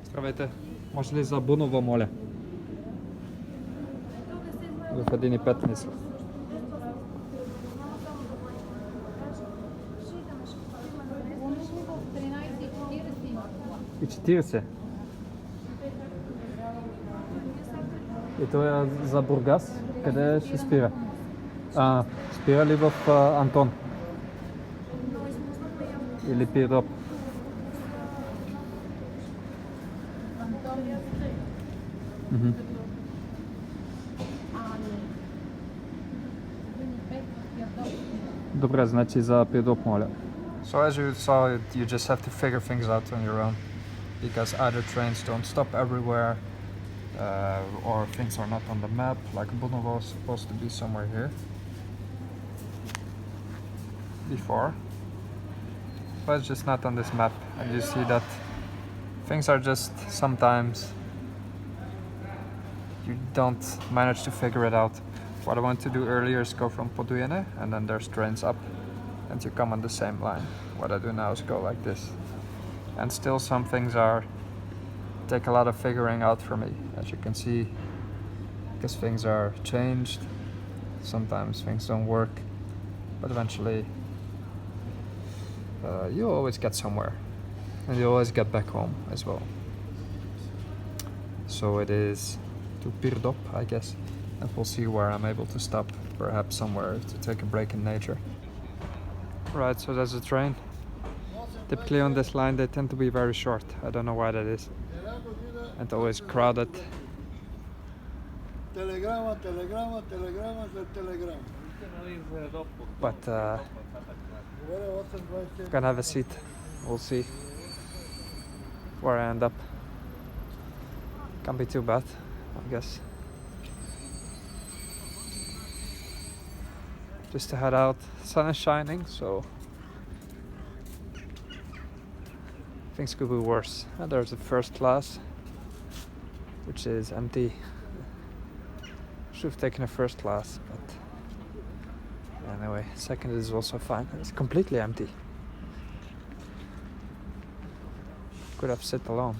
Здравейте, може ли за Буново, моля? В 1,5 мисля. И 40. И това е за Бургас. Къде ще спира? Спира ли в Антон? Или Пирдоп? Добре, значи за Пирдоп, моля. So as you saw, you just have to figure things out on your own, because either trains don't stop everywhere, or things are not on the map. Like Bunovo was supposed to be somewhere here before, but it's just not on this map. And you see that things are just sometimes you don't manage to figure it out. What I want to do earlier is go from Podujene, and then there's trains up and you come on the same line. What I do now is go like this, and still some things take a lot of figuring out for me, as you can see, because things are changed. Sometimes things don't work, but eventually you always get somewhere, and you always get back home as well. So it is to Pirdop, I guess, and we'll see where I'm able to stop, perhaps somewhere to take a break in nature. Right, so there's a train. Typically on this line they tend to be very short. I don't know why that is. And always crowded. But gonna have a seat. We'll see where I end up. Can't be too bad, I guess. Just to head out. Sun is shining, so things could be worse. And there's a first class, which is empty. Should have taken a first class, but anyway, second is also fine. It's completely empty. Could have sit alone.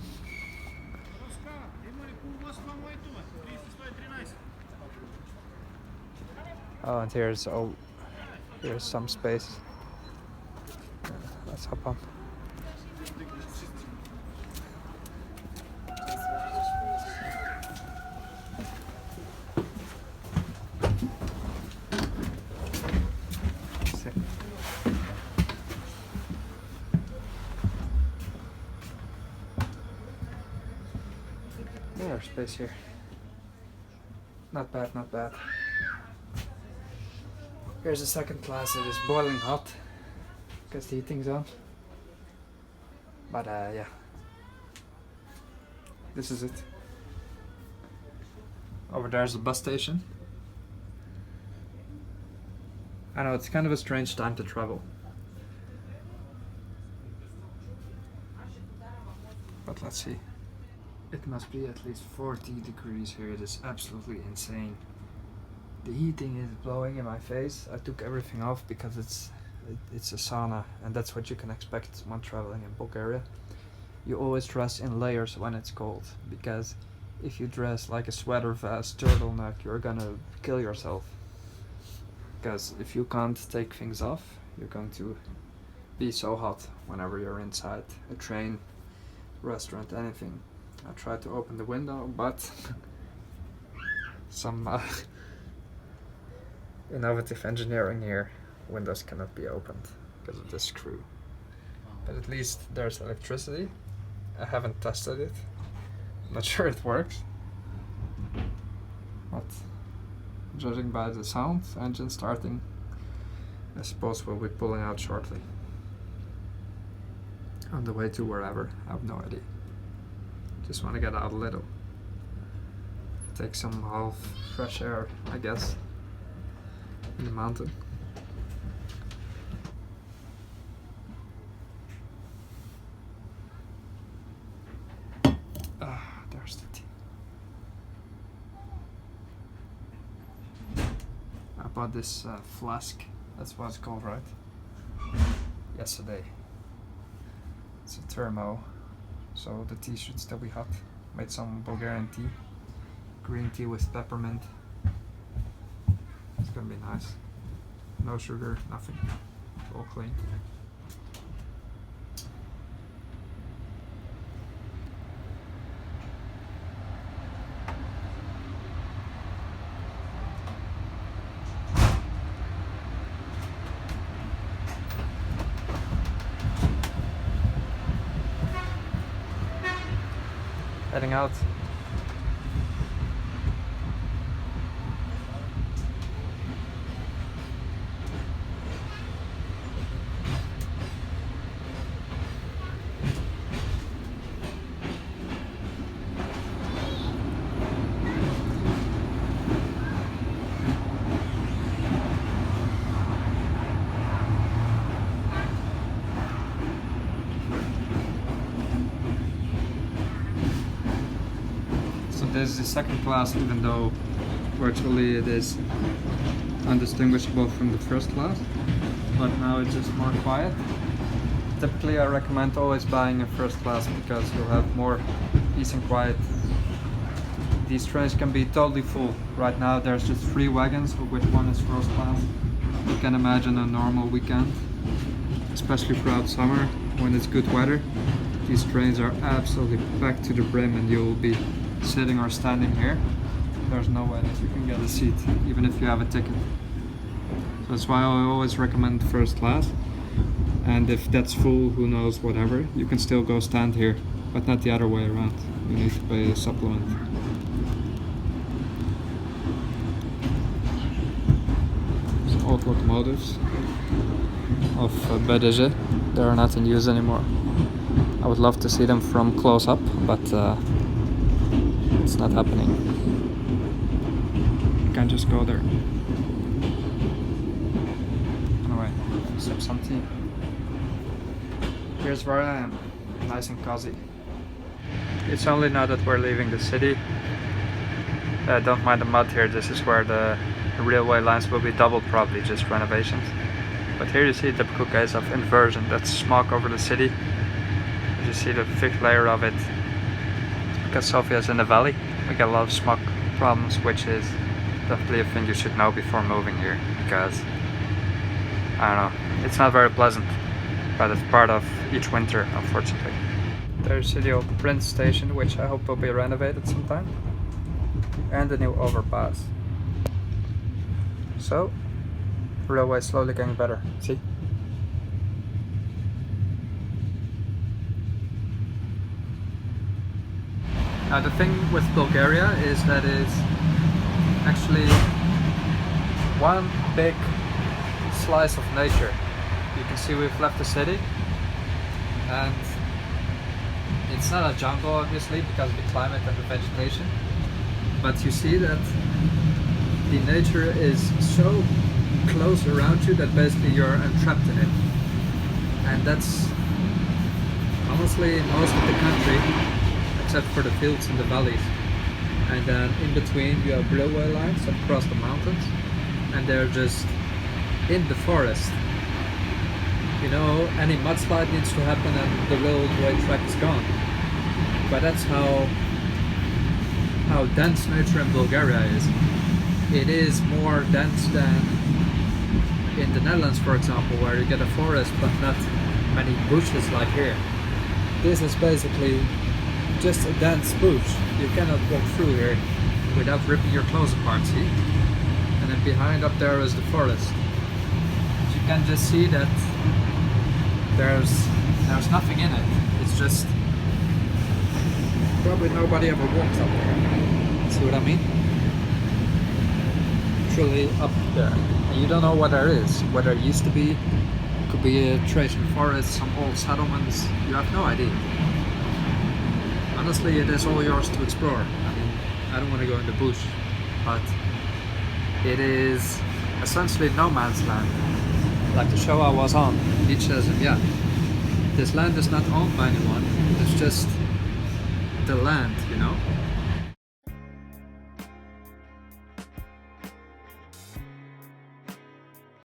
Oh, and here's some space. Let's hop on. More space here. Not bad, not bad. Here's the second class. It is boiling hot because the heating's on. But yeah, this is it. Over there's the bus station. I know it's kind of a strange time to travel, but let's see. It must be at least 40 degrees here. It is absolutely insane. The heating is blowing in my face. I took everything off because it's a sauna, and that's what you can expect when traveling in Bulgaria. You always dress in layers when it's cold, because if you dress like a sweater vest, turtleneck, you're gonna kill yourself. Because if you can't take things off, you're going to be so hot whenever you're inside a train, restaurant, anything. I tried to open the window, but some innovative engineering here. Windows cannot be opened because of this screw. But at least there's electricity. I haven't tested it. I'm not sure it works. But judging by the sound, engine starting, I suppose we'll be pulling out shortly. On the way to wherever, I have no idea. Just want to get out a little. Take some half fresh air, I guess, in the mountain. There's the tea. I bought this flask, that's what it's called, right? Yesterday. It's a thermo so the tea should still be hot. Made some Bulgarian tea, green tea with peppermint. It's gonna be nice. No sugar, nothing. It's all clean. Heading out. This is the second class, even though virtually it is undistinguishable from the first class, but now it's just more quiet. Typically I recommend always buying a first class because you'll have more peace and quiet. These trains can be totally full. Right now there's just 3 wagons, of which one is first class. You can imagine a normal weekend, especially throughout summer when it's good weather. These trains are absolutely packed to the brim and you'll be sitting or standing here. There's no way that you can get a seat, even if you have a ticket. So that's why I always recommend first class. And if that's full, who knows, whatever, you can still go stand here, but not the other way around. You need to pay a supplement. Some old locomotives of BDG. They are not in use anymore. I would love to see them from close up, but it's not happening. You can't just go there. Anyway, sip some tea. Here's where I am, nice and cozy. It's only now that we're leaving the city. Don't mind the mud here, this is where the railway lines will be doubled, probably just renovations. But here you see the typical case of inversion, that's smog over the city. You see the thick layer of it. Because Sofia is in the valley, we get a lot of smog problems, which is definitely a thing you should know before moving here, because I don't know, it's not very pleasant, but it's part of each winter, unfortunately. There's the old Prince station, which I hope will be renovated sometime, and the new overpass. So, railway slowly getting better, see? Now the thing with Bulgaria is that it's actually one big slice of nature. You can see we've left the city, and it's not a jungle obviously because of the climate and the vegetation, but you see that the nature is so close around you that basically you're entrapped in it. And that's honestly most of the country, except for the fields and the valleys. And then in between you have railway lines across the mountains, and they're just in the forest. You know, any mudslide needs to happen and the railway track is gone. But that's how dense nature in Bulgaria is. It is more dense than in the Netherlands, for example, where you get a forest but not many bushes like here. This is basically just a dense bush. You cannot walk through here without ripping your clothes apart, see? And then behind up there is the forest. You can just see that there's nothing in it. It's just probably nobody ever walks up there. See what I mean? Truly up there. And you don't know what there is. What there used to be. It could be a Thracian forest, some old settlements. You have no idea. Honestly, it is all yours to explore. I mean, I don't want to go in the bush, but it is essentially no man's land. Like the show I was on, Nietzsche says, yeah, this land is not owned by anyone, it's just the land, you know?